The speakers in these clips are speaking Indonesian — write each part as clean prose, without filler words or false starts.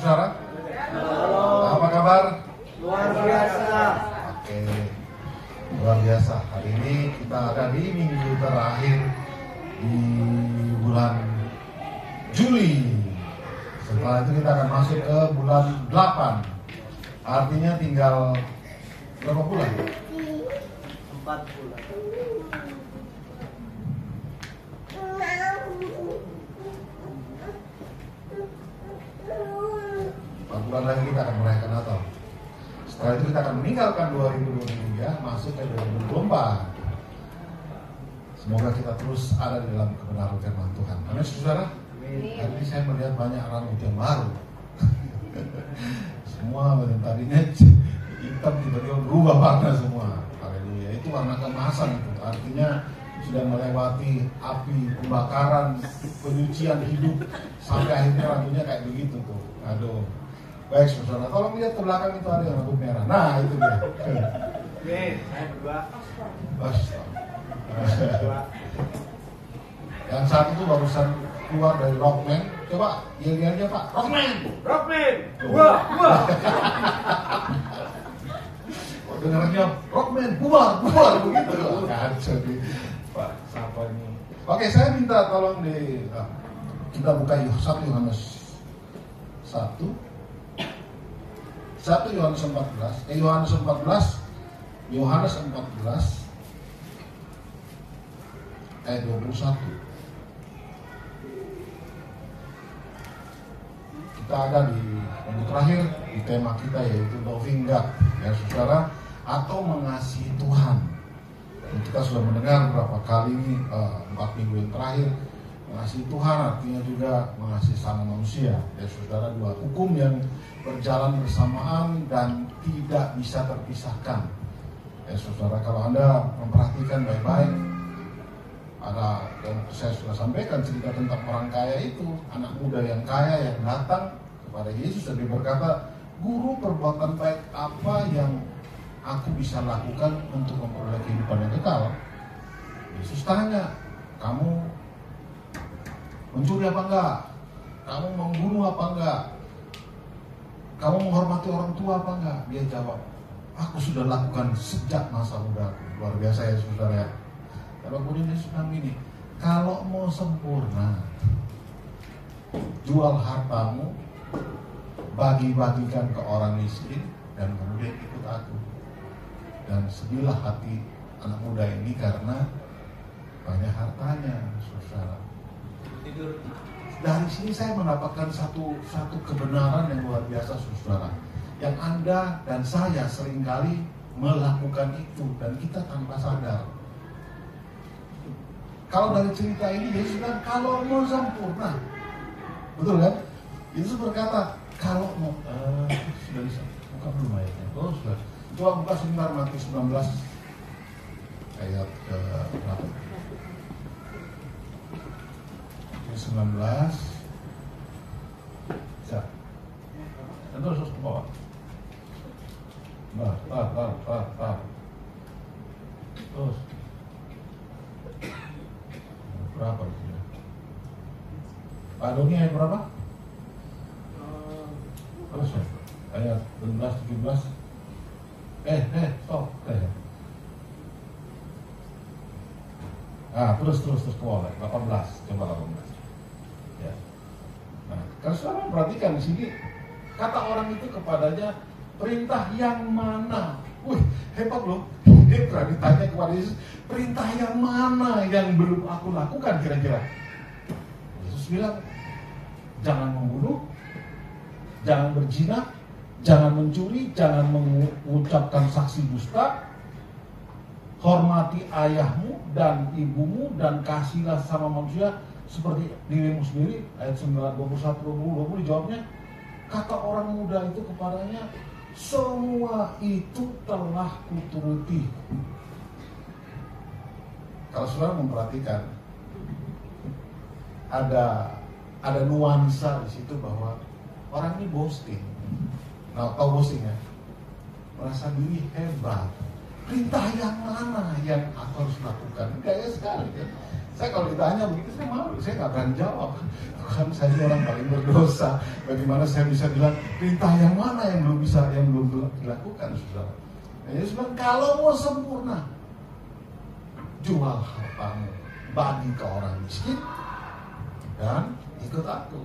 saudara? Apa kabar? Luar biasa. Oke, luar biasa. Hari ini kita ada di minggu terakhir di bulan Juli. Setelah itu kita akan masuk ke bulan 8. Artinya tinggal berapa bulan? 4 bulan. 4 bulan lagi kita akan merayakan Natal. Setelah itu kita akan meninggalkan 2023, masuk ke 2024. Semoga kita terus ada di dalam kebenaran firman Tuhan. Amin, saudara. Hari ini saya melihat banyak rambut yang baru. Semua yang tadinya hitam tiba-tiba berubah warna semua. Haleluya. Itu warna kemasan itu. Artinya sudah melewati api pembakaran, penyucian hidup sampai akhirnya rambutnya kayak begitu tuh. Aduh. Baik, saudara. Tolong lihat ke belakang itu ada yang rambut merah. Nah, itu dia. Oke, saya berdua. Yang satu itu barusan keluar dari Rockman. Coba yel aja Pak. Rockman. Wah. Oh, dengarnya Rockman, bubar begitu. Kacau nih Pak. Siapa ini? Oke, saya minta tolong kita buka 1 Yohanes 1 Yohanes 14. Yohanes 14 ayat 21. Kita ada di minggu terakhir di tema kita yaitu loving God, ya saudara, atau mengasihi Tuhan. Dan kita sudah mendengar beberapa kali ini 4 minggu yang terakhir, mengasihi Tuhan artinya juga mengasihi sama manusia. Ya saudara, 2 hukum yang berjalan bersamaan dan tidak bisa terpisahkan. Ya saudara, kalau Anda memperhatikan baik-baik, ada yang saya sudah sampaikan cerita tentang orang kaya itu, anak muda yang kaya yang datang kepada Yesus dan dia berkata, "Guru, perbuatan baik apa yang aku bisa lakukan untuk memperoleh kehidupan yang kekal?" Yesus tanya, "Kamu mencuri apa enggak? Kamu membunuh apa enggak? Kamu menghormati orang tua apa enggak?" Dia jawab, "Aku sudah lakukan sejak masa muda." Luar biasa ya saudara ya. Kalau kemudian Yesus bilang gini, "Kalau mau sempurna, jual hartamu, bagi-bagikan ke orang miskin, dan kemudian ikut aku. Dan sedihlah hati anak muda ini karena banyak hartanya." Saudara, dari sini saya mendapatkan satu kebenaran yang luar biasa, saudara, yang Anda dan saya seringkali melakukan itu dan kita tanpa sadar. Kalau dari cerita ini Yesus bilang kalau mau sempurna, betul kan? Yesus berkata kalau mau sudah bisa buka belum ayatnya? Oh sudah. Coba buka sebentar Matius 19 ayat ke berapa? Matius 19. Bisa. Dan terus ke bawah. Tar. Terus. Berapa di sini? Pak Doni ayat berapa? Terus ya? Ayat 16, 17. Stop. Terus ke bawah. 18. Coba 18. Ya. Nah, kalau saudara perhatikan di sini kata orang itu kepadanya, "Perintah yang mana?" Wih, hebat loh. Dia pernah ditanya kepada Yesus, "Perintah yang mana yang belum aku lakukan kira-kira?" Yesus bilang, "Jangan membunuh, jangan berzina, jangan mencuri, jangan mengucapkan saksi dusta, hormati ayahmu dan ibumu, dan kasihlah sama manusia seperti dirimu sendiri." Ayat 9, 21, 20 dijawabnya, kata orang muda itu kepadanya, "Semua itu telah kuturuti." Kalau saudara memperhatikan, ada nuansa di situ bahwa orang ini boasting. Nah, tahu boasting ya? Merasa diri hebat. Perintah yang mana yang aku harus lakukan? Gaya sekali kan? Saya kalau ditanya begitu saya malu, saya nggak berani jawab. Tuhan, saya ini orang paling berdosa. Bagaimana saya bisa bilang perintah yang mana yang belum dilakukan, saudara? Nah, Yesus bilang kalau mau sempurna, jual hartamu, bagi ke orang miskin, dan ikut aku.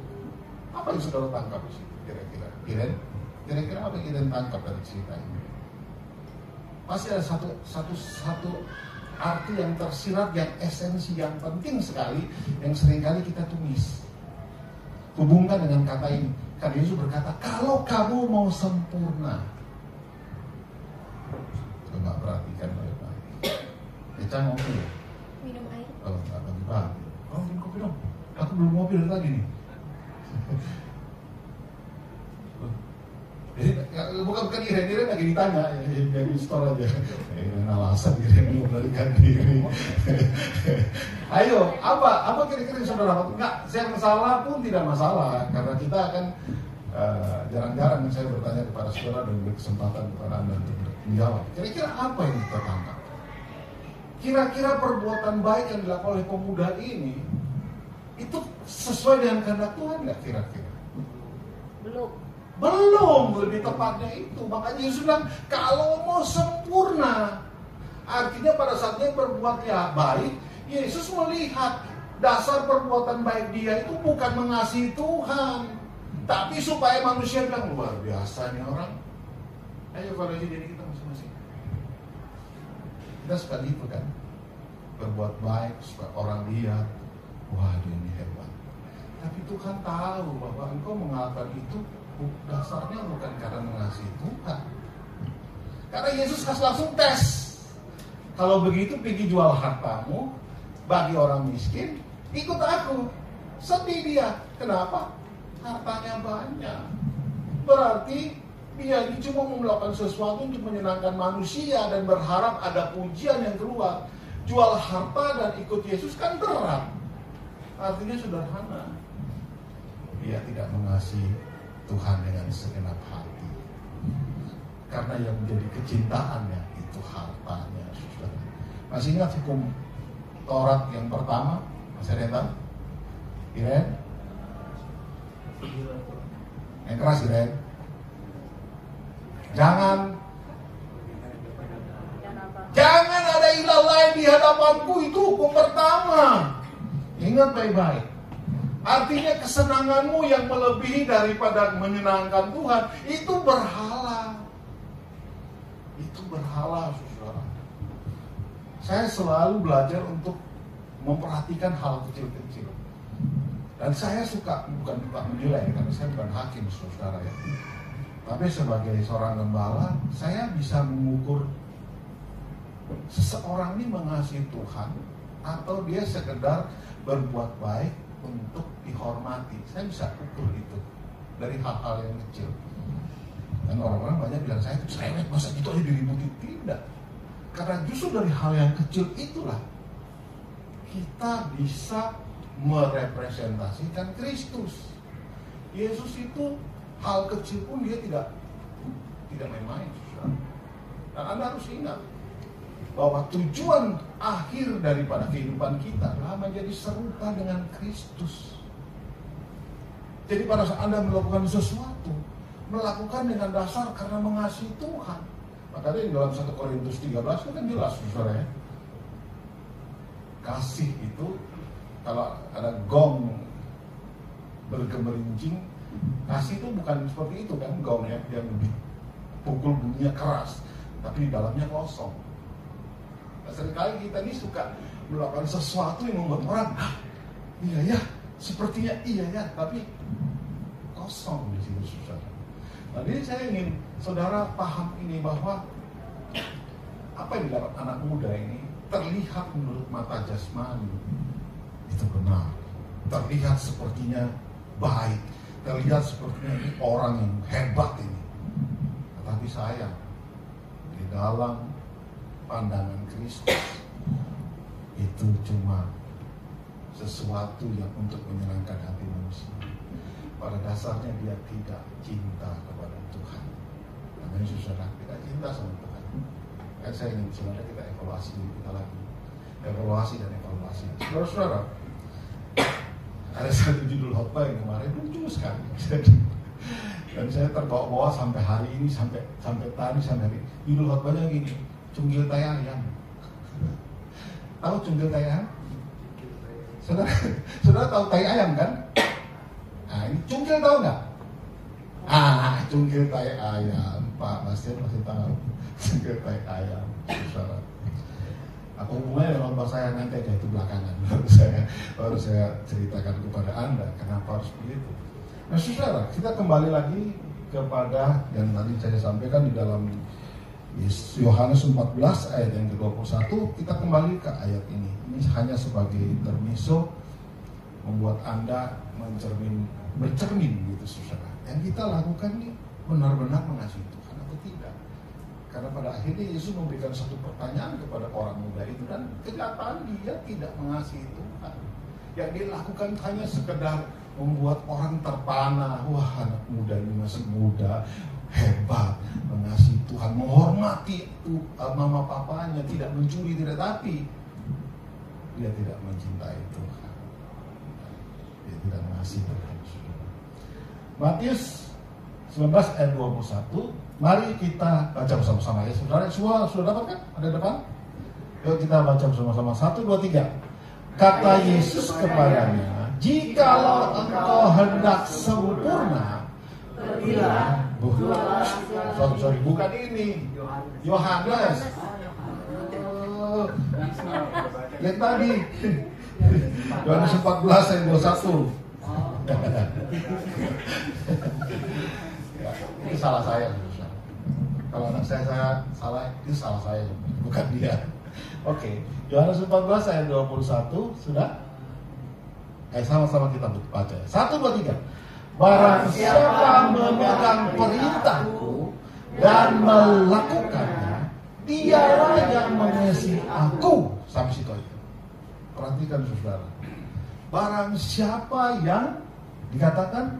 Apa yang saudara tangkap di situ kira-kira? Kira-kira apa yang kita tangkap dari cerita ini? Pasti ada satu arti yang tersirat, yang esensi, yang penting sekali, yang seringkali kita tumis. Hubungkan dengan kata ini. Karena Yesus berkata, kalau kamu mau sempurna. Coba perhatikan baik-baik. Eca ngopi ya? Minum air. Oh, nggak pagi-pagi. Oh, minum kopi dong. Aku belum ngopi dari tadi nih. Jadi bukan Iren lagi ditanya, jadi store aja. Alasan Iren melarikan diri. Ayo, apa kira-kira saudara? Enggak, saya masalah pun tidak masalah, karena kita akan jarang-jarang saya bertanya kepada saudara dan beri kesempatan kepada Anda untuk menjawab. Kira-kira apa yang kita tangkap? Kira-kira perbuatan baik yang dilakukan oleh pemuda ini itu sesuai dengan kehendak Tuhan nggak kira-kira? Belum, lebih tepatnya itu. Makanya Yesus bilang, kalau mau sempurna, artinya pada saat dia berbuat baik, Yesus melihat dasar perbuatan baik dia itu bukan mengasihi Tuhan, tapi supaya manusia bilang, luar biasa nih orang. Ayo kalau jadi kita masing-masing. Kita suka gitu kan, berbuat baik supaya orang lihat, wah dia ini hebat. Tapi Tuhan tahu bahwa engkau mengatakan itu dasarnya bukan karena mengasihi Tuhan. Karena Yesus kasih langsung tes. Kalau begitu pergi jual hartamu, bagi orang miskin, ikut aku. Sedih dia. Kenapa? Hartanya banyak. Berarti dia ini cuma melakukan sesuatu untuk menyenangkan manusia dan berharap ada pujian yang keluar. Jual harta dan ikut Yesus kan berat. Artinya sederhana. Dia tidak mengasihi Tuhan dengan segenap hati. Karena yang menjadi kecintaannya itu hartanya, saudara. Masih ingat hukum Taurat yang pertama? Masih ada yang tahu? Iren? Yang keras Iren? Jangan ada ilah lain di hadapanku, itu hukum pertama. Ingat baik-baik. Artinya kesenanganmu yang melebihi daripada menyenangkan Tuhan, itu berhala. Itu berhala, saudara. Saya selalu belajar untuk memperhatikan hal kecil-kecil. Dan saya suka, bukan menilai, karena saya bukan hakim, saudara ya. Tapi sebagai seorang gembala, saya bisa mengukur seseorang ini mengasihi Tuhan, atau dia sekedar berbuat baik untuk dihormati. Saya bisa ukur itu dari hal-hal yang kecil. Dan orang-orang banyak bilang saya itu cerewet, masa gitu aja diributi. Tidak. Karena justru dari hal yang kecil itulah kita bisa merepresentasikan Kristus. Yesus itu hal kecil pun dia tidak main-main. Dan Anda harus ingat bahwa tujuan akhir daripada kehidupan kita adalah menjadi serupa dengan Kristus. Jadi pada saat Anda melakukan sesuatu, melakukan dengan dasar karena mengasihi Tuhan. Makanya di dalam 1 Korintus 13 itu kan jelas, saudara ya. Kasih itu, kalau ada gong bergemerincing, kasih itu bukan seperti itu kan gongnya, yang lebih pukul bunyinya keras, tapi di dalamnya kosong. Seringkali kita ini suka melakukan sesuatu yang membuat orang, iya ya, sepertinya iya ya, tapi kosong di situ, saudara. Nah, jadi saya ingin saudara paham ini bahwa apa yang didapat anak muda ini terlihat menurut mata jasmani itu benar, terlihat sepertinya baik, terlihat sepertinya ini orang yang hebat ini. Tetapi sayang, di dalam pandangan Kristus itu cuma sesuatu yang untuk menyenangkan hati manusia. Pada dasarnya dia tidak cinta kepada Tuhan. Namanya saudara tidak cinta sama Tuhan. Kan saya ingin saudara kita evaluasi diri kita lagi. evaluasi dan evaluasi. Saudara-saudara, ada satu judul khotbah yang kemarin lucu sekali. Dan saya terbawa-bawa sampai hari ini, sampai tadi, sampai hari ini. Judul khotbahnya gini, cunggil tai ayam. Tahu cunggil tai ayam? Saudara tahu tai ayam kan? Nah, ini cunggil tahu nggak? Cunggil tai ayam. Pak Bastian masih tahu cunggil tai ayam. Saudara. Apa hubungannya dengan khotbah saya nanti aja itu belakangan. Baru saya ceritakan kepada Anda kenapa harus begitu. Nah, saudara, kita kembali lagi kepada yang tadi saya sampaikan di dalam Yohanes 14 ayat yang ke-21. Kita kembali ke ayat ini. Ini hanya sebagai intermezzo membuat Anda bercermin gitu, saudara. Yang kita lakukan ini benar-benar mengasihi Tuhan atau tidak? Karena pada akhirnya Yesus memberikan satu pertanyaan kepada orang muda itu, dan kenyataan dia tidak mengasihi Tuhan. Yang dia lakukan hanya sekedar membuat orang terpana. Wah, anak muda ini masih muda, hebat, mengasihi Tuhan, menghormati mama papanya, tidak mencuri, tidak, tapi dia tidak mencintai Tuhan. Dia tidak mengasihi Tuhan. Matius 19 ayat 21. Mari kita baca bersama-sama ya, saudara. Semua sudah dapat kan? Ada depan? Yuk kita baca bersama-sama. 1, 2, 3. Kata Yesus kepadanya, jikalau engkau hendak sempurna, bukan ini, Yohanes. Yang tadi, Yohanes 14 ayat 21. Ini salah saya. Kalau anak saya salah, itu salah saya, bukan dia. Oke, Yohanes 14 ayat 21 sudah? Sama-sama kita baca. 1, 2, 3. Barang siapa memegang perintahku dan melakukannya, dialah yang mengasihi aku. Sampai situ aja. Perhatikan saudara. Barang siapa yang dikatakan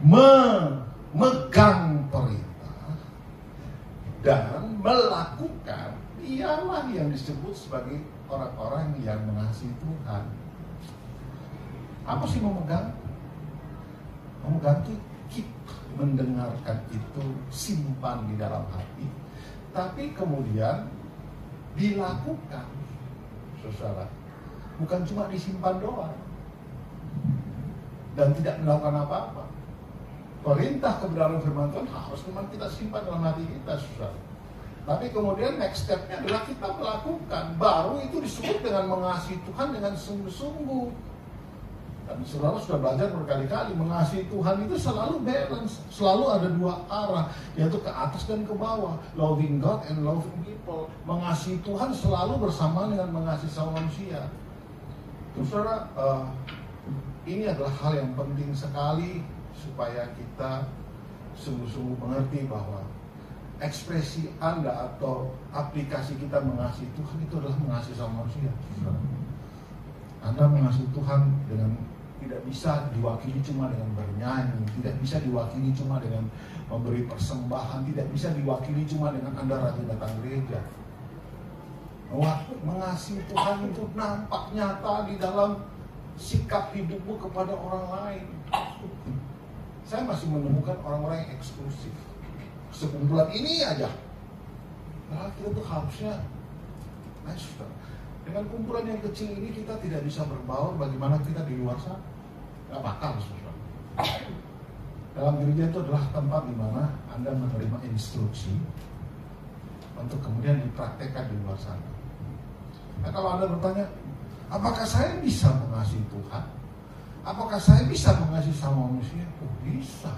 memegang perintah dan melakukan, dialah yang disebut sebagai orang-orang yang mengasihi Tuhan. Apa sih memegang? Memegang itu keep, mendengarkan itu, simpan di dalam hati, tapi kemudian dilakukan, saudara. Bukan cuma disimpan doang dan tidak melakukan apa-apa. Perintah kebenaran firman Tuhan harus memang kita simpan dalam hati kita, saudara. Tapi kemudian next step-nya adalah kita melakukan. Baru itu disebut dengan mengasihi Tuhan dengan sungguh-sungguh. Dan saudara sudah belajar berkali-kali, mengasihi Tuhan itu selalu balance, selalu ada dua arah, yaitu ke atas dan ke bawah. Loving God and loving people. Mengasihi Tuhan selalu bersamaan dengan mengasihi sama manusia. Saudara, ini adalah hal yang penting sekali supaya kita sungguh-sungguh mengerti bahwa ekspresi Anda atau aplikasi kita mengasihi Tuhan itu adalah mengasihi sama manusia. Anda mengasihi Tuhan dengan tidak bisa diwakili cuma dengan bernyanyi, tidak bisa diwakili cuma dengan memberi persembahan, tidak bisa diwakili cuma dengan Anda rajin datang gereja. Mengasihi Tuhan itu nampak nyata di dalam sikap hidupmu kepada orang lain. Saya masih menemukan orang-orang yang eksklusif. Sekumpulan ini aja. Nah, kita tuh harusnya, dengan kumpulan yang kecil ini kita tidak bisa berbaur. Bagaimana kita di luar sana? Gak bakal, saudara. Dalam gereja itu adalah tempat di mana Anda menerima instruksi untuk kemudian dipraktekkan di luar sana. Nah, kalau Anda bertanya, apakah saya bisa mengasihi Tuhan? Apakah saya bisa mengasihi sama manusia? Oh, bisa.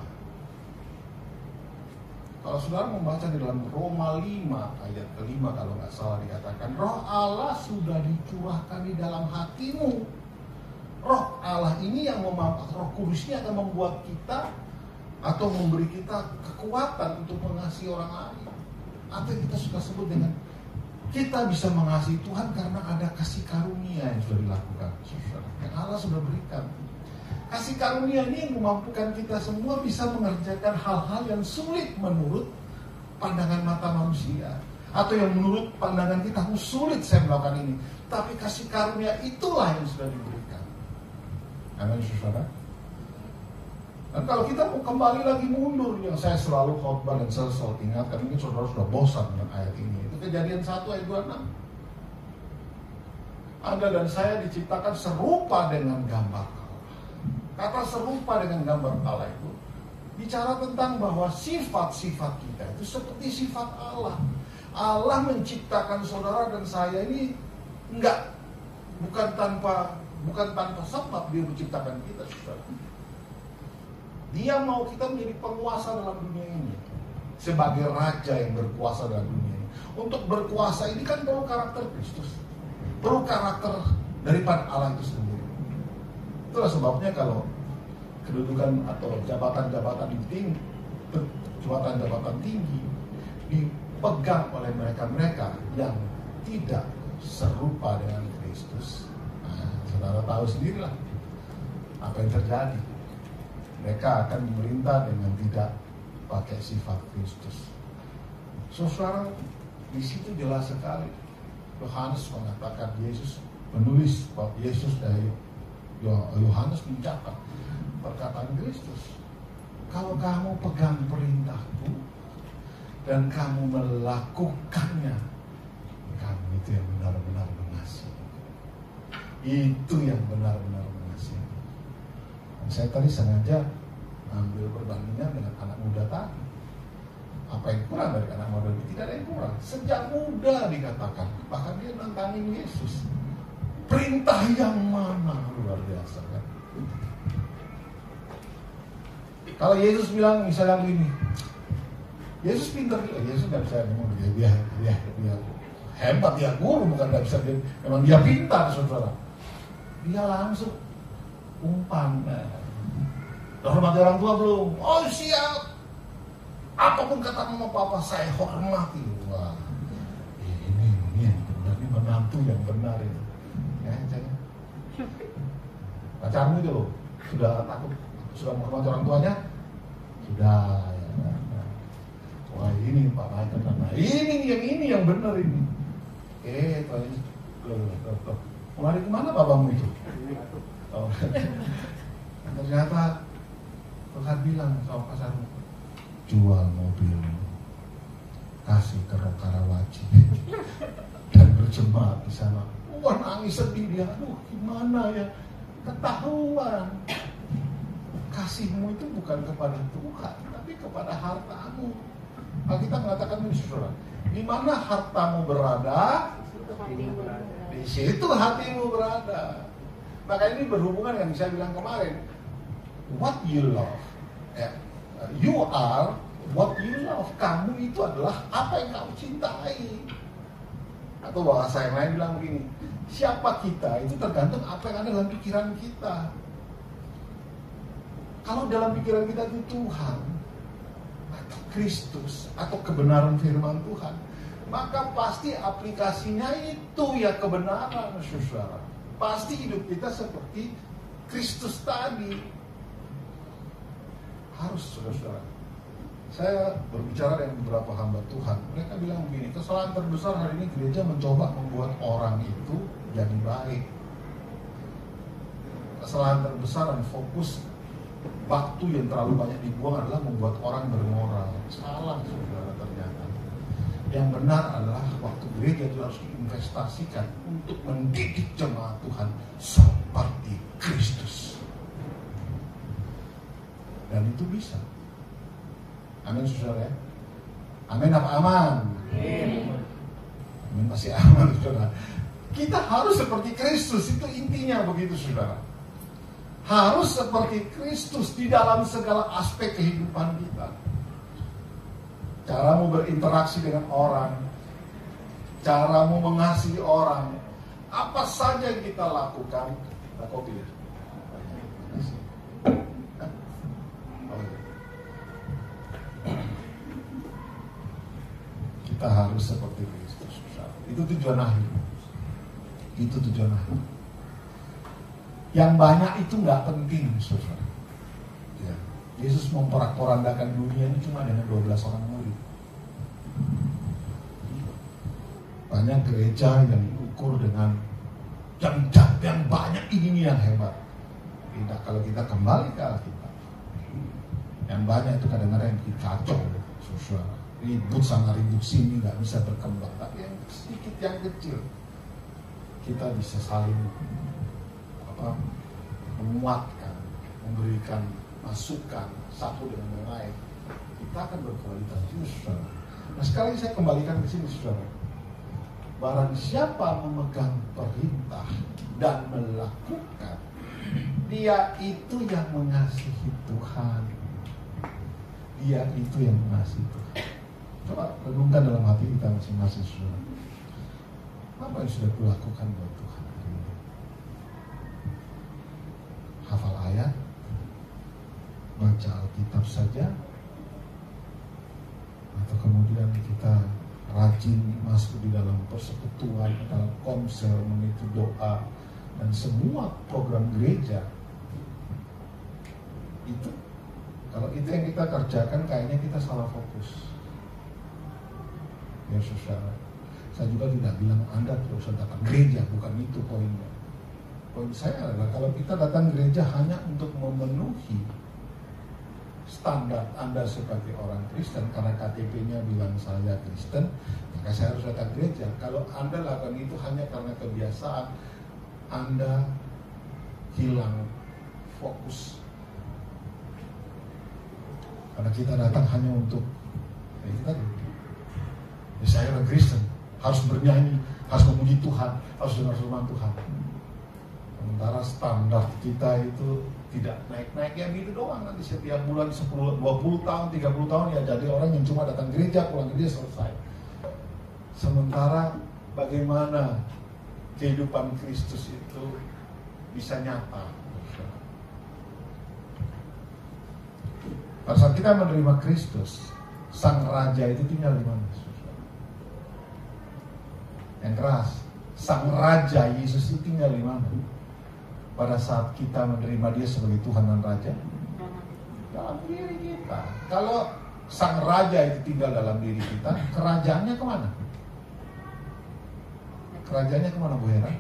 Kalau saudara membaca di dalam Roma 5 ayat ke-5 kalau nggak salah dikatakan, Roh Allah sudah dicurahkan di dalam hatimu. Roh Allah ini yang Roh Kudus ini akan membuat kita atau memberi kita kekuatan untuk mengasihi orang lain. Atau kita suka sebut dengan kita bisa mengasihi Tuhan karena ada kasih karunia yang sudah dilakukan, yang Allah sudah berikan. Kasih karunia ini yang memampukan kita semua bisa mengerjakan hal-hal yang sulit menurut pandangan mata manusia. atau yang menurut pandangan kita sulit saya melakukan ini. Tapi kasih karunia itulah yang sudah diberikan. Amin, saudara. Dan kalau kita mau kembali lagi mundur, yang saya selalu khotbah dan saya selalu ingatkan, mungkin saudara sudah bosan dengan ayat ini. Itu Kejadian 1 ayat 26. Anda dan saya diciptakan serupa dengan gambar Allah. Kata serupa dengan gambar Allah itu bicara tentang bahwa sifat-sifat kita itu seperti sifat Allah. Allah menciptakan saudara dan saya ini bukan tanpa sebab Dia menciptakan kita, saudara. Dia mau kita menjadi penguasa dalam dunia ini, sebagai raja yang berkuasa dalam dunia ini. Untuk berkuasa ini kan perlu karakter Kristus, perlu karakter daripada Allah itu sendiri. Itulah sebabnya kalau kedudukan atau jabatan-jabatan tinggi dipegang oleh mereka-mereka yang tidak serupa dengan Kristus. Nah, saudara tahu sendirilah apa yang terjadi. Mereka akan memerintah dengan tidak pakai sifat Kristus. Saudara, di situ jelas sekali Yohanes mengatakan, penulis Yesus dari Yohanes mencatat perkataan Kristus. Kalau kamu pegang perintahku dan kamu melakukannya, kamu itu yang benar-benar mengasihi. Itu yang benar-benar mengasihi. Saya tadi sengaja ambil perbandingan dengan anak muda tadi. Apa yang kurang dari anak muda itu? Tidak ada yang kurang. Sejak muda dikatakan, bahkan dia nantangin Yesus. Perintah yang mana? Luar biasa kan? Kalau Yesus bilang misalnya begini, Yesus pintar, Yesus nggak bisa ngomong dia hebat, dia guru, bukan nggak bisa, memang dia pintar, saudara. Dia langsung umpan. Hormati orang tua belum? Oh siap. Apapun kata mama papa saya hormati. Wah, ini yang benar, ini menantu yang benar ini. Ya, jangan. Pacarmu itu loh, sudah takut, sudah menghormati orang tuanya, sudah. Ya. Wah ini Pak Michael, nah ini yang benar ini. Mau lari kemana bapamu itu? Oh. Ternyata Tuhan bilang sama pasarmu, jual mobil, kasih ke Karawaci dan berjemaat di sana. Wah nangis sedih dia, aduh gimana ya, ketahuan kasihmu itu bukan kepada Tuhan, tapi kepada hartamu. Kita mengatakan ini, saudara, di mana hartamu berada, di situ hatimu berada. Maka ini berhubungan dengan yang saya bilang kemarin, what you love, you are what you love. Kamu itu adalah apa yang kamu cintai. Atau bahasa yang lain bilang begini, siapa kita itu tergantung apa yang ada dalam pikiran kita. Kalau dalam pikiran kita itu Tuhan atau Kristus atau kebenaran firman Tuhan, maka pasti aplikasinya itu ya kebenaran, saudara. Pasti hidup kita seperti Kristus tadi. Harus, saudara. Saya berbicara dengan beberapa hamba Tuhan. Mereka bilang begini, kesalahan terbesar hari ini gereja mencoba membuat orang itu jadi baik. Kesalahan terbesar dan fokus waktu yang terlalu banyak dibuang adalah membuat orang bermoral. Salah, saudara, ternyata. Yang benar adalah waktu gereja itu harus diinvestasikan untuk mendidik jemaat Tuhan seperti Kristus. Dan itu bisa. Amin, saudara ya. Amin apa aman? Amin masih aman, saudara. Kita harus seperti Kristus, itu intinya begitu, saudara. Harus seperti Kristus di dalam segala aspek kehidupan kita. Caramu berinteraksi dengan orang, caramu mengasihi orang, apa saja yang kita lakukan. Kita kopi ya. Kita harus seperti Kristus. Itu tujuan akhir. Itu tujuan akhir. Yang banyak itu nggak penting, saudara. Ya. Yesus memporak-porandakan dunia ini cuma dengan 12 orang murid. Banyak gereja yang diukur dengan yang banyak ini yang hebat. Tidak, kalau kita kembali ke Alkitab, yang banyak itu kadang-kadang yang kacau, susah. Ribut sana ribut sini nggak bisa berkembang. Tapi yang sedikit yang kecil kita bisa saling menguatkan, memberikan masukan satu dengan yang lain. Kita akan berkualitas justru. Nah sekarang saya kembalikan ke sini saudara. Barang siapa memegang perintah dan melakukan, dia itu yang mengasihi Tuhan. Dia itu yang mengasihi Tuhan. Coba renungkan dalam hati kita masing-masing saudara. Apa yang sudah kulakukan buat Tuhan? Hafal ayat, baca Alkitab saja, atau kemudian kita rajin masuk di dalam persekutuan, dalam konser, mengikuti doa, dan semua program gereja. Itu, kalau itu yang kita kerjakan, kayaknya kita salah fokus. Ya saudara, saya juga tidak bilang Anda terus datang gereja, bukan itu poinnya. Poin saya adalah kalau kita datang gereja hanya untuk memenuhi standar Anda sebagai orang Kristen, karena KTP-nya bilang saya Kristen, maka saya harus datang gereja. Kalau Anda lakukan itu hanya karena kebiasaan, Anda hilang fokus. Karena kita datang hanya untuk saya orang Kristen, harus bernyanyi, harus memuji Tuhan, harus dengar firman Tuhan. Sementara standar kita itu tidak naik-naik, ya gitu doang. Nanti setiap bulan 10, 20 tahun, 30 tahun ya jadi orang yang cuma datang gereja, pulang gereja, selesai. Sementara bagaimana kehidupan Kristus itu bisa nyata. Pada saat kita menerima Kristus, Sang Raja itu tinggal di mana? Yang keras, Sang Raja Yesus itu tinggal di mana? Pada saat kita menerima Dia sebagai Tuhan dan Raja, dalam diri kita. Kalau Sang Raja itu tinggal dalam diri kita, kerajaannya kemana? Kerajaannya kemana Bu Hera?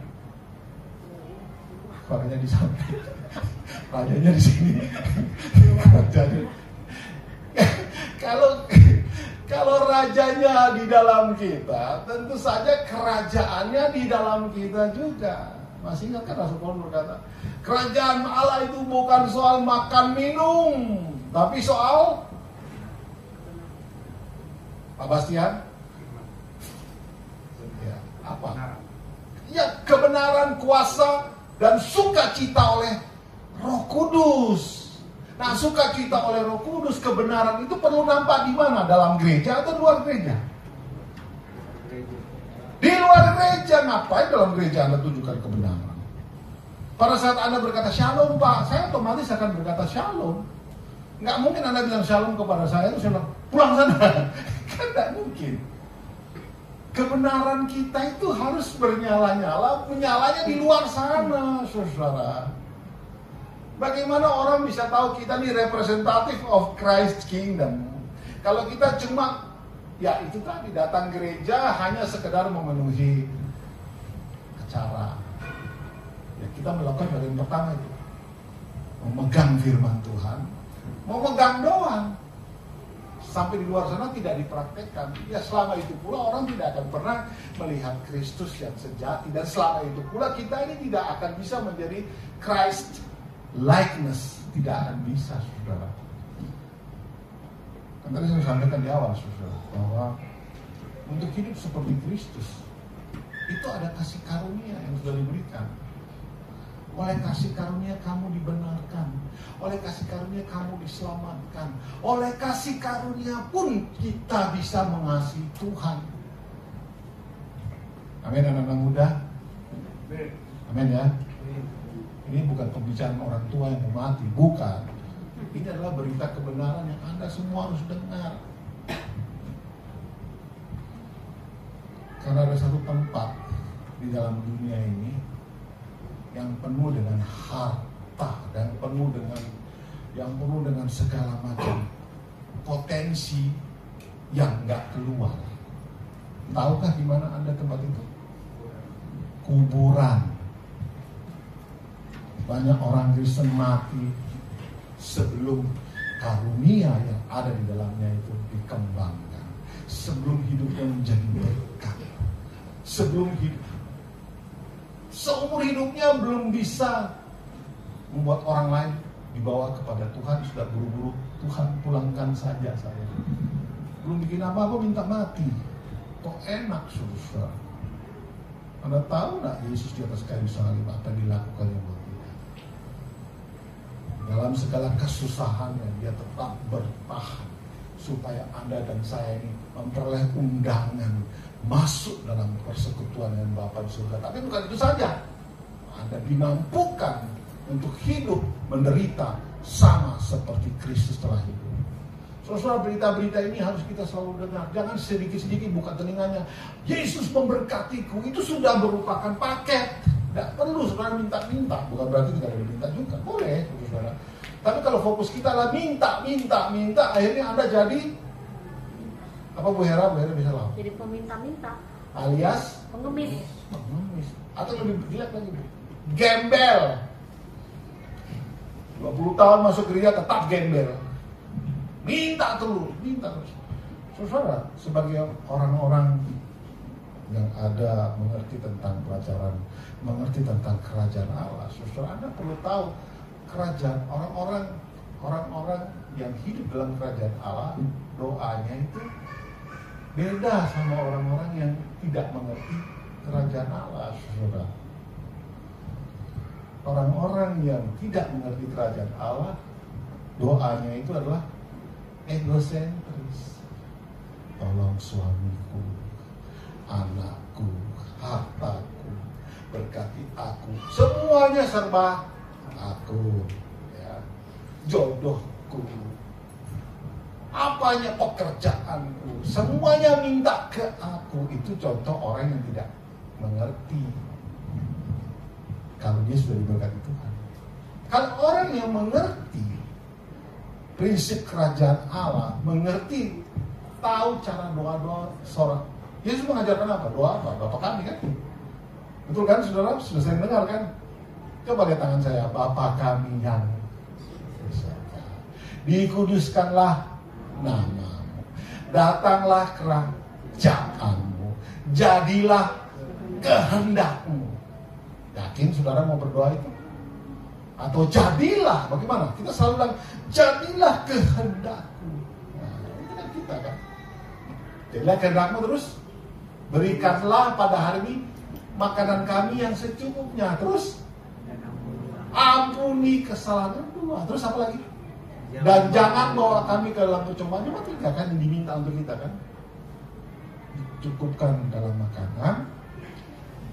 Kerajaannya di sana. Rajanya di sini. Kalau rajanya di dalam kita, tentu saja kerajaannya di dalam kita juga. Masih ingat kan Rasul Paulus berkata, kerajaan Allah itu bukan soal makan minum, tapi soal Pak Bastian? Ya, apa? Ya, kebenaran, kuasa, dan sukacita oleh Roh Kudus. Nah, sukacita oleh Roh Kudus, kebenaran itu perlu nampak di mana? Dalam gereja atau luar gereja? Di luar gereja. Ngapain dalam gereja Anda tunjukkan kebenaran? Pada saat Anda berkata shalom Pak, saya otomatis akan berkata shalom. Nggak mungkin Anda bilang shalom kepada saya, terus saya bilang pulang sana. Kan nggak mungkin. Kebenaran kita itu harus bernyala-nyala, menyalanya di luar sana, saudara. Bagaimana orang bisa tahu kita ini representative of Christ Kingdom? Kalau kita cuma, ya itu tadi, datang gereja hanya sekedar memenuhi acara. Ya kita melakukan bagian pertama itu, memegang firman Tuhan, memegang doang. Sampai di luar sana tidak dipraktekkan. Ya selama itu pula orang tidak akan pernah melihat Kristus yang sejati. Dan selama itu pula kita ini tidak akan bisa menjadi Christ likeness, tidak akan bisa, saudara. Kan tadi saya sampaikan di awal, saudara, bahwa untuk hidup seperti Kristus itu ada kasih karunia yang sudah diberikan. Oleh kasih karunia kamu dibenarkan, oleh kasih karunia kamu diselamatkan, oleh kasih karunia pun kita bisa mengasihi Tuhan. Amin, anak-anak muda. Amin ya. Ini bukan pembicaraan orang tua yang mau mati, bukan. Ini adalah berita kebenaran yang Anda semua harus dengar. Karena ada satu tempat di dalam dunia ini yang penuh dengan harta dan penuh dengan segala macam potensi yang nggak keluar. Tahukah di mana ada tempat itu? Kuburan. Banyak orang Kristen mati sebelum karunia yang ada di dalamnya itu dikembangkan, sebelum hidupnya menjadi berkat, sebelum hidup seumur hidupnya belum bisa membuat orang lain dibawa kepada Tuhan, sudah buru-buru, Tuhan pulangkan saja saya. Belum bikin apa-apa minta mati. Kok enak, saudara? Anda tahu nggak Yesus di atas kayu salib apa yang dilakukannya buat kita? Dalam segala kesusahannya dia tetap bertahan supaya Anda dan saya ini memperoleh undangan masuk dalam persekutuan dengan Bapa di surga. Tapi bukan itu saja, Anda dimampukan untuk hidup menderita sama seperti Kristus telah hidup. Saudara, berita-berita ini harus kita selalu dengar. Jangan sedikit-sedikit buka telinganya. Yesus memberkatiku, itu sudah merupakan paket. Tidak perlu saudara minta-minta. Bukan berarti tidak boleh minta juga. Boleh, saudara. Tapi kalau fokus kita lah minta, akhirnya Anda jadi apa, Bu Hera? Bu Hera bisa lah. Jadi peminta-minta. Alias pengemis. Atau lebih jelek lagi, Bu. Gembel. 20 tahun masuk gereja tetap gembel. Minta terus. Saudara, sebagai orang-orang yang ada mengerti tentang pelajaran, mengerti tentang kerajaan Allah, saudara, Anda perlu tahu kerajaan orang-orang yang hidup dalam kerajaan Allah, doanya itu beda sama orang-orang yang tidak mengerti kerajaan Allah, saudara. Orang-orang yang tidak mengerti kerajaan Allah, doanya itu adalah egosentris. Tolong suamiku, anakku, hartaku, berkati aku, semuanya serba aku, ya. Jodohku, apanya pekerjaanku, semuanya minta ke aku. Itu contoh orang yang tidak mengerti kalau dia sudah diberkati Tuhan. Kalau orang yang mengerti prinsip kerajaan Allah, mengerti, tahu cara doa-doa seorang. Yesus mengajarkan apa? Doa apa? Bapa kami kan? Betul kan, saudara? Sudah sering dengar kan? Coba lihat tangan saya. Bapa kami yang di surga, dikuduskanlah namamu, datanglah kerajaanmu, jadilah kehendakmu. Yakin saudara mau berdoa itu? Atau jadilah, bagaimana? Kita selalu bilang, jadilah kehendakku. Nah, itu kan kita kan. Jadilah kehendakmu, terus berikanlah pada hari ini makanan kami yang secukupnya. Terus ampuni kesalahan dua. Terus apa lagi? Dan jangan bawa kami ke dalam pencobaan. Cuma tiga kan yang diminta untuk kita kan. Cukupkan dalam makanan,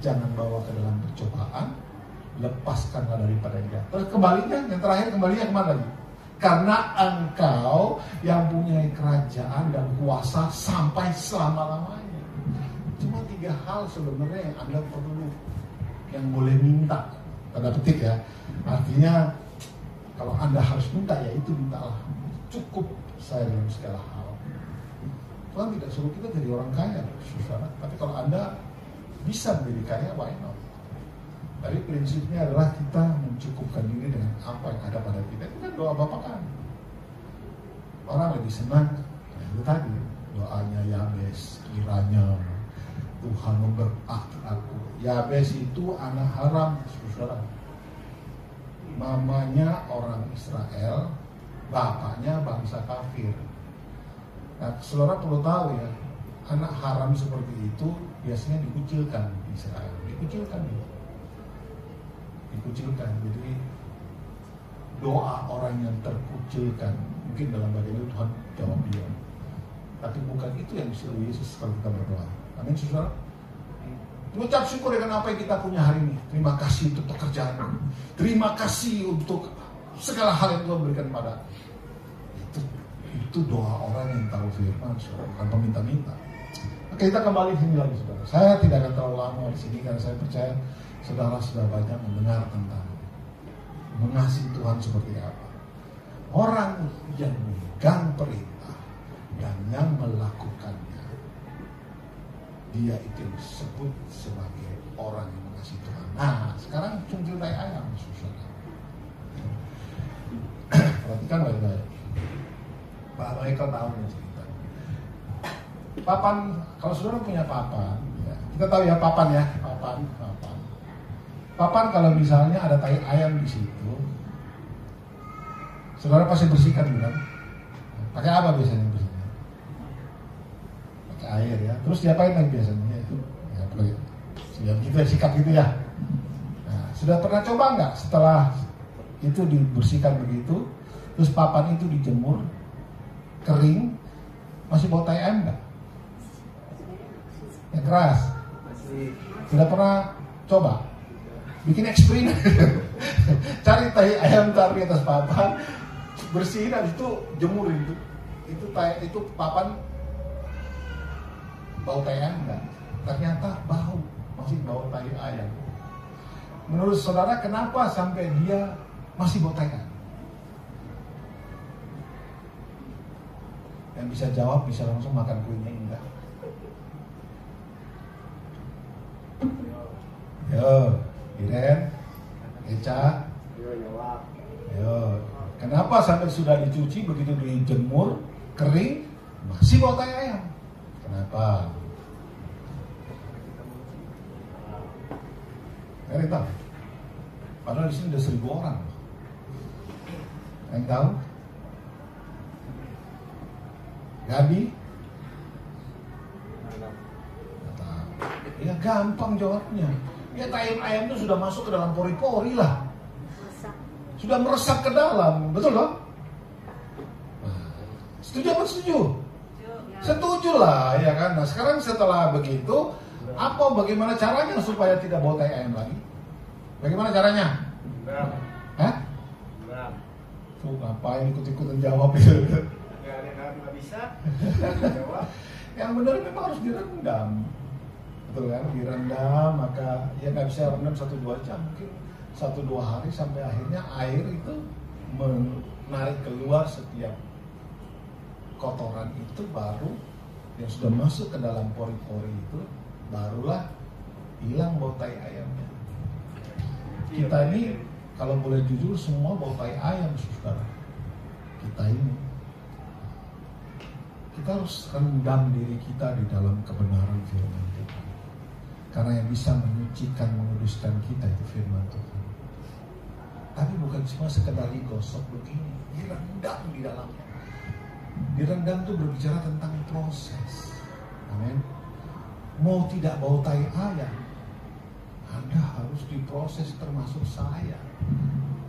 jangan bawa ke dalam percobaan, lepaskanlah daripada yang jahat. Terus kembalinya, yang terakhir kembalinya kemana lagi? Karena engkau yang punya kerajaan dan kuasa sampai selama-lamanya. Cuma tiga hal sebenarnya yang Anda perlu, yang boleh minta, tanda petik ya. Artinya kalau Anda harus minta, ya itu mintalah. Cukup saya dalam segala hal. Tuhan tidak suruh kita jadi orang kaya, saudara. Tapi kalau Anda bisa menjadi kaya, why not? Tapi prinsipnya adalah kita mencukupkan diri dengan apa yang ada pada kita. Itu kan doa Bapa kami. Orang lebih senang, nah itu tadi doanya Yabes, kiranya Tuhan memberkati aku. Yabes itu anak haram, saudara. Mamanya orang Israel, bapaknya bangsa kafir. Nah, saudara perlu tahu ya, anak haram seperti itu biasanya dikucilkan di Israel, dikucilkan. Jadi doa orang yang terkucilkan, mungkin dalam bagian itu Tuhan jawab dia. Tapi bukan itu yang disuruh Yesus kalau kita berdoa. Amin, saudara. Mengucap syukur dengan apa yang kita punya hari ini. Terima kasih untuk pekerjaan. Terima kasih untuk segala hal yang Tuhan berikan pada. Itu doa orang yang tahu firman, saudara, bukan peminta-minta. Oke, kita kembali sini lagi, saudara. Saya tidak akan terlalu lama di sini karena saya percaya saudara sudah banyak mendengar tentang mengasihi Tuhan seperti apa. Orang yang memegang perintah dan yang melakukannya, dia itu yang disebut sebagai orang yang mengasihi Tuhan. Nah, sekarang cungkil tai ayam, saudara. Perhatikan baik-baik. Pak Michael tahu nih cerita. Papan, kalau saudara punya papan, ya, kita tahu ya papan ya, papan. Papan kalau misalnya ada tai ayam di situ, saudara pasti bersihkan bukan? Pakai apa biasanya bersihnya? Pakai air ya. Terus diapain lagi biasanya? Ya begitu ya, sikap gitu ya. Nah, sudah pernah coba nggak setelah itu dibersihkan begitu, terus papan itu dijemur, kering, masih bau tai ayam nggak? Yang keras. Sudah pernah coba? Bikin eksperimen. Cari tai ayam, taruh di atas papan, bersihin, habis itu jemur itu papan bau tai ayam enggak? Ternyata bau, masih bau tai ayam. Menurut saudara kenapa sampai dia masih bau tai ayam? Yang bisa jawab bisa langsung makan kuenya enggak? Yo, Iren, Eca, yo. Kenapa sampai sudah dicuci, begitu dijemur, kering, masih bau tai ayam? Kenapa? Kalian tahu? Padahal di sini ada 1000 orang. Kalian tahu? Gabi? Ya gampang jawabnya. Ya tai ayam itu sudah masuk ke dalam pori-pori lah. Sudah meresap ke dalam, betul dong? Setuju apa setuju? Setuju lah, ya kan? Nah sekarang setelah begitu, bagaimana caranya supaya tidak bau tai ayam lagi? Bagaimana caranya? Hah? Tuh ngapain ikut-ikutan jawab itu? Nggak bisa. Jawab. Yang benar memang harus direndam. Betul kan? Direndam, maka ya nggak bisa rendam 1-2 jam, mungkin 1-2 hari sampai akhirnya air itu menarik keluar setiap kotoran itu, baru yang sudah masuk ke dalam pori-pori itu barulah hilang bau tai ayamnya. Kita ini kalau boleh jujur semua bau tai ayam, saudara. Kita harus rendam diri kita di dalam kebenaran firman Tuhan. Karena yang bisa menyucikan, menguduskan kita itu firman Tuhan. Tapi bukan cuma sekedar digosok begini, direndam di dalamnya. Direndam itu berbicara tentang proses. Amin. Mau tidak bau tai ayam, Anda harus diproses, termasuk saya.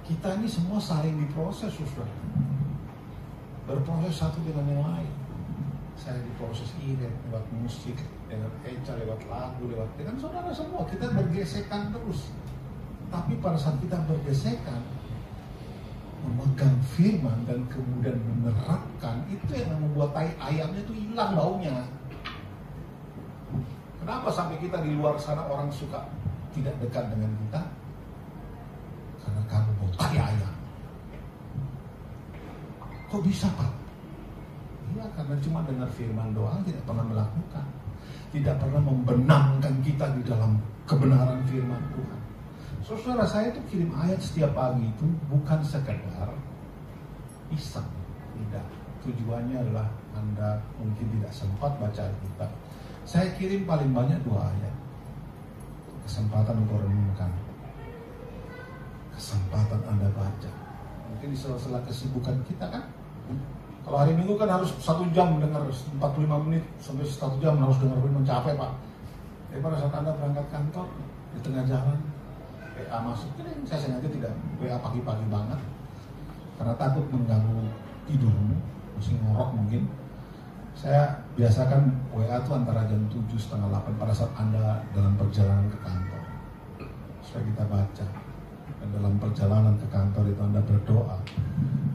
Kita ini semua saling diproses, saudara. Berproses satu dengan yang lain. Saya diproses Iren lewat musik, dengan Eca lewat lagu, dengan saudara semua. Kita bergesekan terus. Tapi pada saat kita bergesekan, memegang firman dan kemudian menerapkan, itu yang membuat tai ayamnya itu hilang baunya. Kenapa sampai kita di luar sana orang suka tidak dekat dengan kita? Karena kamu bau tai ayam. Kok bisa, Pak? Ya, karena cuma dengar firman doang, tidak pernah melakukan, tidak pernah membenamkan kita di dalam kebenaran firman Tuhan. Saudara, saya itu kirim ayat setiap pagi itu bukan sekedar iseng, tidak. Tujuannya adalah Anda mungkin tidak sempat baca Alkitab. Saya kirim paling banyak 2 ayat. Kesempatan untuk renungkan, kesempatan Anda baca. Mungkin di sela-sela kesibukan kita kan. Kalau hari Minggu kan harus 1 jam dengar 45 menit sampai 1 jam harus dengar firman, capek Pak. Tapi pada saat Anda berangkat kantor di tengah jalan, WA masuk, saya sengaja tidak WA pagi-pagi banget karena takut mengganggu tidurmu, mesti ngorok mungkin. Saya biasakan WA itu antara jam 7, setengah 8 pada saat Anda dalam perjalanan ke kantor, supaya kita baca. Dan dalam perjalanan ke kantor itu Anda berdoa,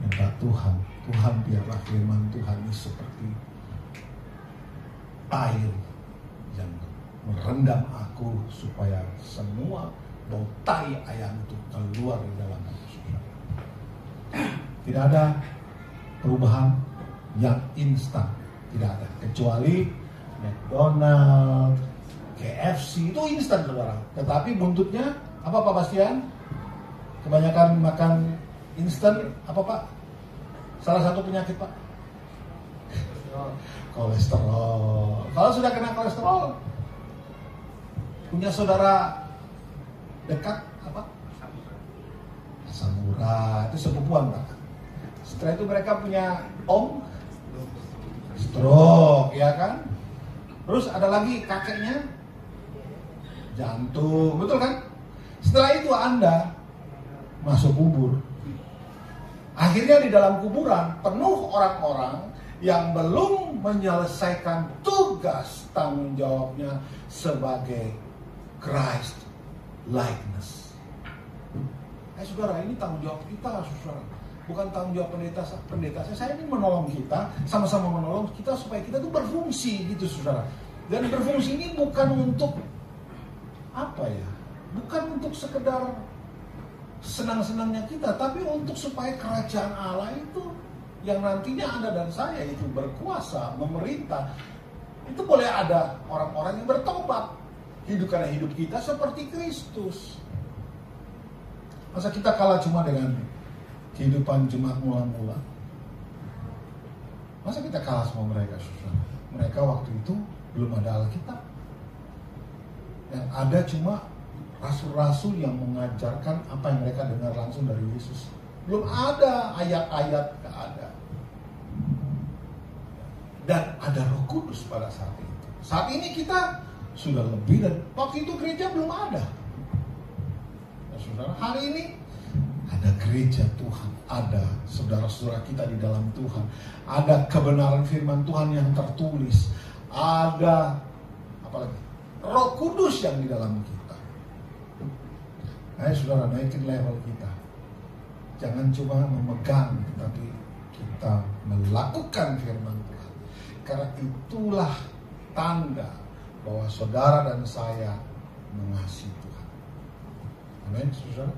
minta Tuhan biarlah firman Tuhan ini seperti air yang merendam aku, supaya semua bau tai ayam itu keluar di dalam aku. Tidak ada perubahan yang instan, tidak ada, kecuali McDonald, KFC, itu instan saudara. Tetapi buntutnya apa Pak Bastian? Kebanyakan makan instan apa Pak? Salah satu penyakit Pak? Kolesterol. Kalau sudah kena kolesterol, punya saudara dekat apa? Asam urat, itu sepupuan Pak. Setelah itu mereka punya stroke, ya kan? Terus ada lagi kakeknya jantung, betul kan? Setelah itu Anda masuk kubur. Akhirnya di dalam kuburan penuh orang-orang yang belum menyelesaikan tugas tanggung jawabnya sebagai Christ likeness. Saudara, ini tanggung jawab kita, saudara. Bukan tanggung jawab pendeta. Saya ini menolong kita, sama-sama menolong kita supaya kita tuh berfungsi gitu, saudara. Dan berfungsi ini bukan untuk apa ya? Bukan untuk sekedar senang-senangnya kita, tapi untuk supaya kerajaan Allah itu yang nantinya Anda dan saya itu berkuasa, memerintah. Itu boleh ada orang-orang yang bertobat. Karena hidup kita seperti Kristus. Masa kita kalah cuma dengan kehidupan jemaat mula-mula? Masa kita kalah sama mereka, saudara? Mereka waktu itu belum ada Alkitab. Yang ada cuma rasul-rasul yang mengajarkan apa yang mereka dengar langsung dari Yesus. Belum ada ayat-ayat, gak ada. Dan ada Roh Kudus pada saat itu. Saat ini kita sudah lebih, dan waktu itu gereja belum ada. Ya, saudara, hari ini ada gereja Tuhan, ada saudara-saudara kita di dalam Tuhan, ada kebenaran firman Tuhan yang tertulis, ada apa lagi? Roh Kudus yang di dalam kita. Ayo saudara, naikin level kita. Jangan cuma memegang, tapi kita melakukan firman Tuhan. Karena itulah tanda bahwa saudara dan saya mengasihi Tuhan. Amin, saudara.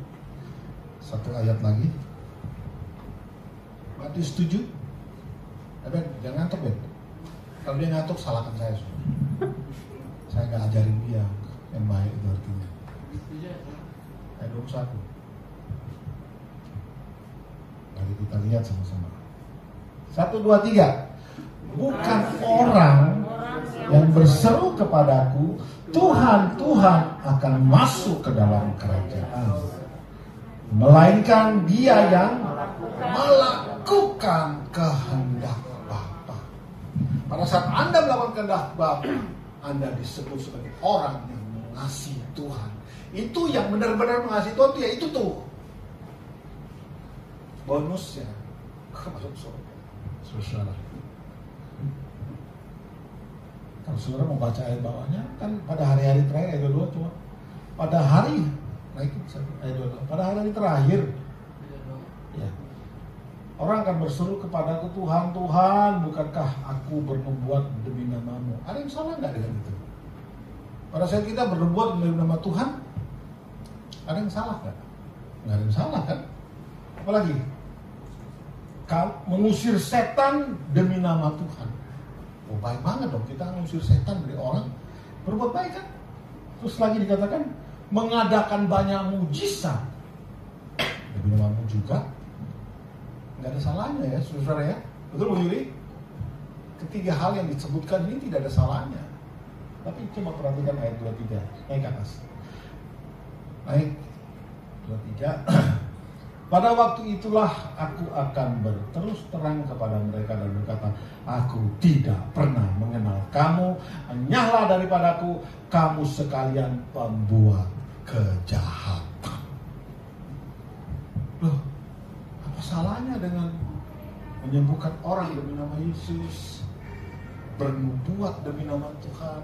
Satu ayat lagi. Matius 7. Amin, jangan ngantuk Ben. Kalau dia ngantuk, salahkan saya, saudara. Saya gak ajarin dia yang baik itu artinya. Ayat 21. Mari kita lihat sama-sama. 1, 2, 3. Bukan orang yang berseru kepadaku, Tuhan, Tuhan, akan masuk ke dalam kerajaan, melainkan dia yang melakukan kehendak Bapa. Pada saat Anda melakukan kehendak Bapa, Anda disebut sebagai orang yang mengasihi Tuhan. Itu yang benar-benar mengasihi Tuhan, ya itu tuh bonusnya masuk surga. Saudara, kalau saudara mau baca ayat bawahnya, kan pada hari-hari terakhir ayat 22 cuma pada hari ayat 22, pada hari terakhir ya, orang akan berseru kepadaku, Tuhan, Tuhan, bukankah aku bernubuat demi namamu? Ada yang salah nggak dengan itu? Pada saat kita bernubuat demi nama Tuhan, ada yang salah nggak? Nggak ada yang salah kan? Apalagi mengusir setan demi nama Tuhan. Oh, baik banget dong kita mengusir setan dari orang, berbuat baik kan? Terus lagi dikatakan mengadakan banyak mujizat demi namamu juga. Nggak ada salahnya ya, saudara ya. Betul Bu Yuri? Ketiga hal yang disebutkan ini tidak ada salahnya. Tapi coba perhatikan ayat 23. Naik ke atas. Naik 23. Pada waktu itulah aku akan berterus terang kepada mereka dan berkata, aku tidak pernah mengenal kamu, enyahlah daripadaku, kamu sekalian pembuat kejahatan. Loh, apa salahnya dengan menyembuhkan orang demi nama Yesus, bernubuat demi nama Tuhan,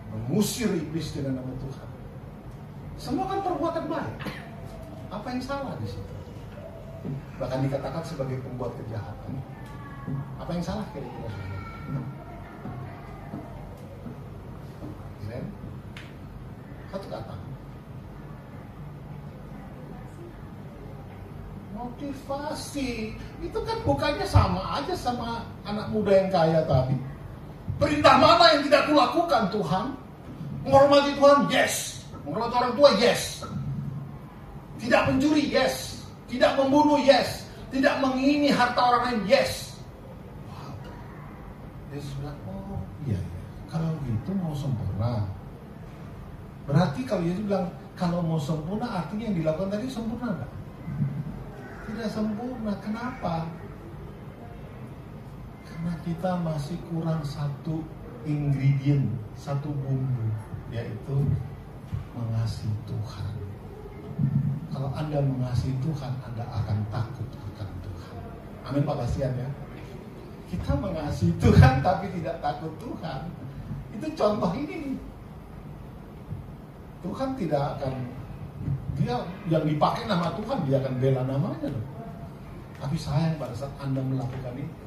mengusir iblis dengan nama Tuhan? Semua kan perbuatan baik. Apa yang salah di situ? Bahkan dikatakan sebagai pembuat kejahatan. Apa yang salah kira-kira? Kirain? Satu kata. Motivasi. Itu kan bukannya sama aja sama anak muda yang kaya tadi. Perintah mana yang tidak kulakukan Tuhan? Menghormati Tuhan, yes. Menghormati orang tua, yes. Tidak mencuri, yes. Tidak membunuh, yes. Tidak mengingini harta orang lain, yes. Wow. Yesus bilang, oh iya. Kalau gitu mau sempurna. Berarti kalau Yesus bilang, kalau mau sempurna artinya yang dilakukan tadi sempurna enggak? Tidak sempurna. Kenapa? Karena kita masih kurang satu ingredient, satu bumbu, yaitu mengasihi Tuhan. Kalau Anda mengasihi Tuhan, Anda akan takut akan Tuhan. Amin Pak Bastian ya. Kita mengasihi Tuhan tapi tidak takut Tuhan. Itu contoh ini. Tuhan tidak akan, dia yang dipakai nama Tuhan, dia akan bela namanya loh. Tapi sayang pada saat Anda melakukan itu,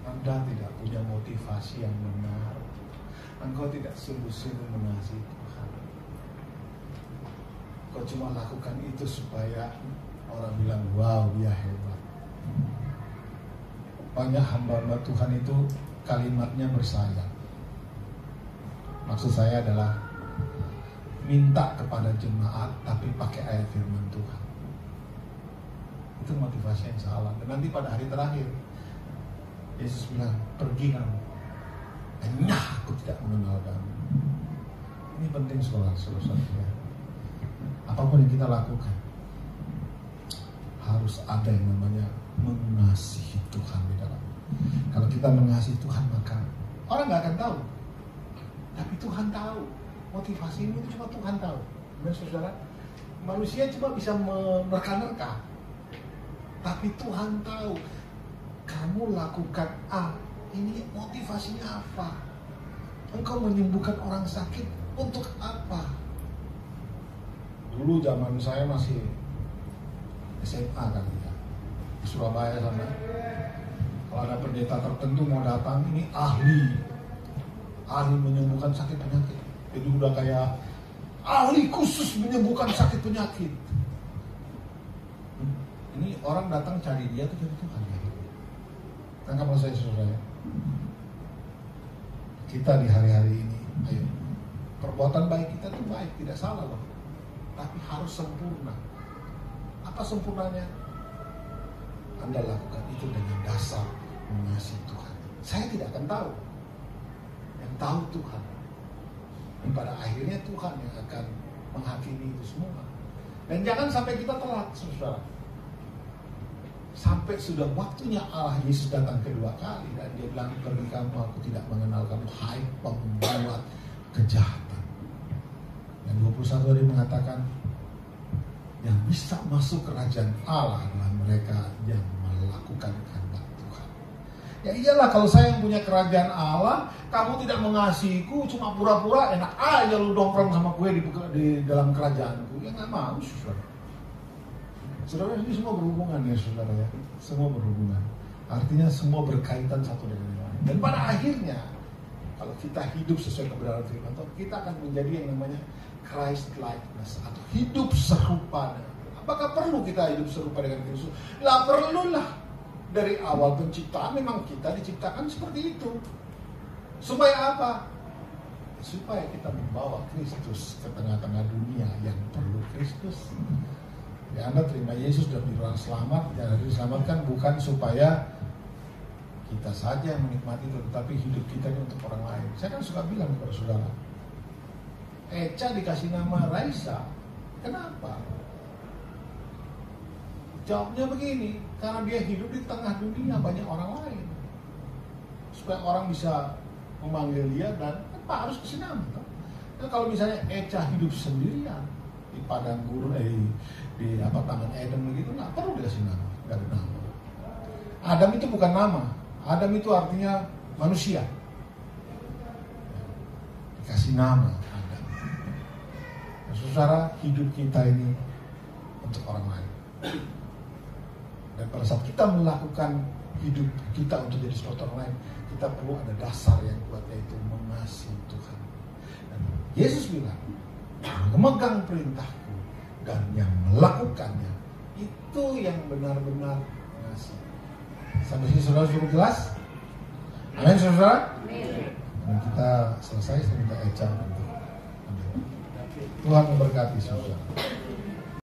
Anda tidak punya motivasi yang benar. Engkau tidak sungguh-sungguh mengasihi Tuhan. Kau cuma lakukan itu supaya orang bilang, wow dia hebat. Banyak hamba-hamba Tuhan itu kalimatnya bersayap. Maksud saya adalah minta kepada jemaat tapi pakai ayat firman Tuhan. Itu motivasi yang salah. Dan nanti pada hari terakhir Yesus bilang, pergi kamu, enyah aku tidak mengenal kamu. Ini penting saudara-saudara. Apapun yang kita lakukan harus ada yang namanya mengasihi Tuhan di dalam. Kalau kita mengasihi Tuhan, maka orang gak akan tahu, tapi Tuhan tahu. Motivasimu itu cuma Tuhan tahu. Benar saudara? Manusia cuma bisa menerka-nerka, tapi Tuhan tahu. Kamu lakukan A, ini motivasinya apa? Engkau menyembuhkan orang sakit untuk apa? Dulu zaman saya masih SMA kali ya, di Surabaya sana. Kalau ada pendeta tertentu mau datang, ini ahli menyembuhkan sakit penyakit. Jadi udah kayak ahli khusus menyembuhkan sakit penyakit. Ini orang datang cari dia tuh jadi Tuhan. Tangkap saya saudara. Kita di hari-hari ini, ayo, perbuatan baik kita tuh baik, tidak salah loh. Tapi harus sempurna. Apa sempurnanya? Anda lakukan itu dengan dasar mengasihi Tuhan. Saya tidak akan tahu. Yang tahu Tuhan. Dan pada akhirnya Tuhan yang akan menghakimi itu semua. Dan jangan sampai kita telat, saudara. Sampai sudah waktunya Allah Yesus datang kedua kali dan dia bilang, pergi kamu, aku tidak mengenal kamu, hai pembuat kejahatan. Dan 21 hari mengatakan, yang bisa masuk kerajaan Allah adalah mereka yang melakukan kehendak Tuhan. Ya iyalah, kalau saya yang punya kerajaan Allah, kamu tidak mengasihiku, cuma pura-pura enak aja lu dongkrong sama gue di dalam kerajaanku. Ya nggak mau, saudara. Saudara, ini semua berhubungan ya saudara ya. Semua berhubungan. Artinya semua berkaitan satu dengan yang lain. Dan pada akhirnya, kalau kita hidup sesuai kebenaran firman Tuhan, kita akan menjadi yang namanya Christ-likeness atau hidup serupa. Apakah perlu kita hidup serupa dengan Kristus? Lah perlulah. Dari awal penciptaan memang kita diciptakan seperti itu. Supaya apa? Supaya kita membawa Kristus ke tengah-tengah dunia yang perlu Kristus. Ya, Anda terima Yesus dan diruang selamat. Ya, diselamatkan bukan supaya kita saja yang menikmati itu, tetapi hidup kita ini untuk orang lain. Saya kan suka bilang kepada saudara, Echa dikasih nama Raisa. Kenapa? Jawabnya begini, karena dia hidup di tengah dunia banyak orang lain. Supaya orang bisa memanggil dia dan apa harus kasih nama. Nah, kalau misalnya Echa hidup sendirian di padang gurun, di Taman Eden begitu, nggak perlu dikasih nama, nggak ada nama. Adam itu bukan nama, Adam itu artinya manusia. Dikasih nama Adam. Nah, saudara, hidup kita ini untuk orang lain. Dan pada saat kita melakukan hidup kita untuk jadi seperti orang lain, kita perlu ada dasar yang kuat, yaitu mengasihi Tuhan. Dan Yesus bilang, memegang perintahku dan yang melakukannya, itu yang benar-benar mengasihi. Sampai sini saudara cukup jelas? Amin saudara? Amin. Dan kita selesai, saya minta Echa untuk Tuhan memberkati saudara.